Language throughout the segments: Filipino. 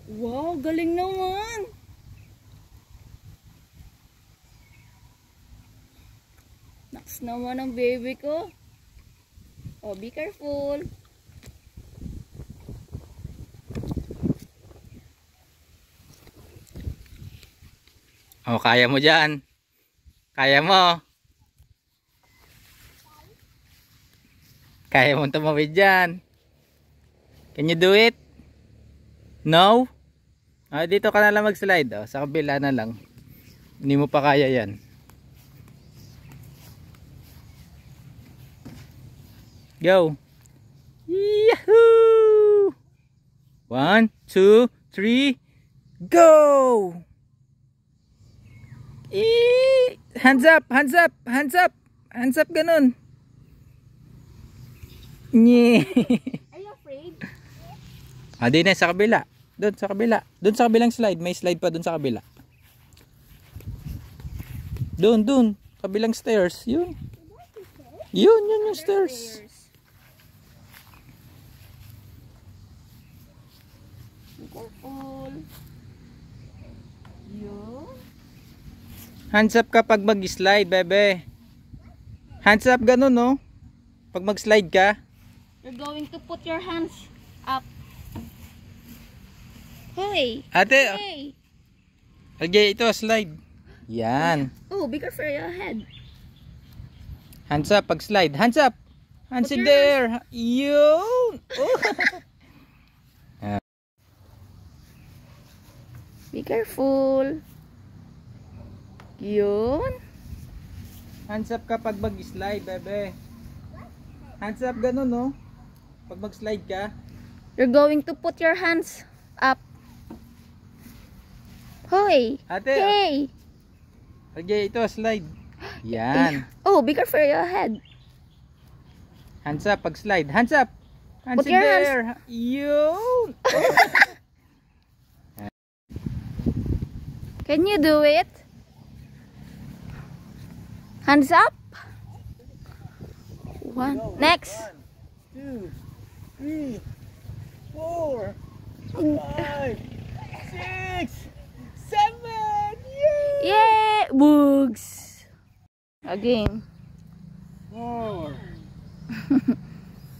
Wow, galing naman. Naks naman ang baby ko. Oh, be careful. Oh, kaya mo dyan. Kaya mo. Kaya mo tumawid dyan. Can you do it? No? Ah, dito ka na lang mag-slide. Oh, sa kabila na lang. Hindi mo pa kaya yan. Go. Yahoo! 1, 2, 3, go! Hands up, hands up, hands up. Hands up ganun. Nye. Are you afraid? Ah, di na sa kabila. Doon sa kabila. Doon sa kabilang slide, may slide pa doon sa kabila. Doon, kabilang stairs, yun. Yun yung stairs. Be careful. Yun. Hands up ka pag mag-slide, bebe. Hands up ganun, no? Pag mag-slide ka. You're going to put your hands up. Hoy! Ate, Hey! okay, ito, slide. Yan. Oh, be careful your head. Hands up pag slide. Hands up. Hands Put in your there. Yun. Oh. Be careful. Yun. Hands up ka pag mag-slide, bebe. Hands up ganun, no? Pag mag-slide ka. You're going to put your hands up. Hoy! Ate, Hey! okay, ito, slide. Yan. Oh, be careful your head. Hands up pag slide. Hands up. Hands Put in your there. Yun. Can you do it? Hands up. One. Next. 1, 2, 3, 4, 5, 6, 7. Yay! Yay! Bugs. Again. 4,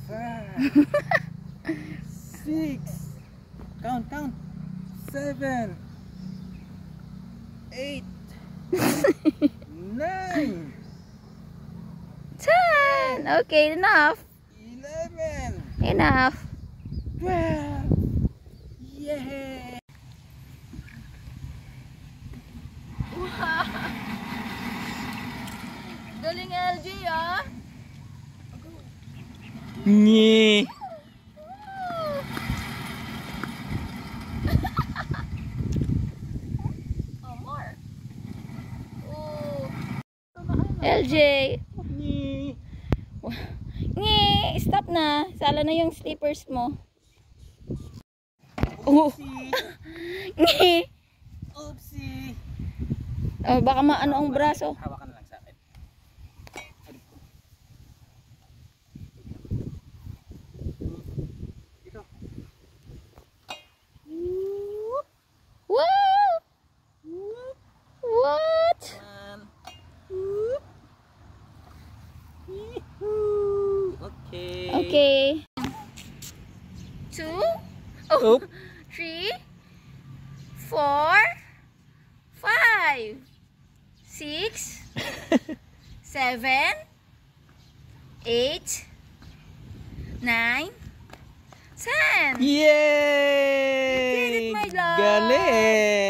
5, 6. Count. 7, 8, 9, 10. Okay, enough. 11, Enough. 12. Yeah. Galing LJ ah. Nye. Oh, more. Oh. LJ. Nye. Ngi, stop na. Sala na yung slippers mo. Oh. Ngi. Oopsie. Oh, baka maano ang braso. Hawakan na lang sa akin. Ito. Wow! What? Okay. Okay. 2, Oh. 3, 4, 5, 6, 7, 8, 9, 10. Yay! You did it, my love. Galing!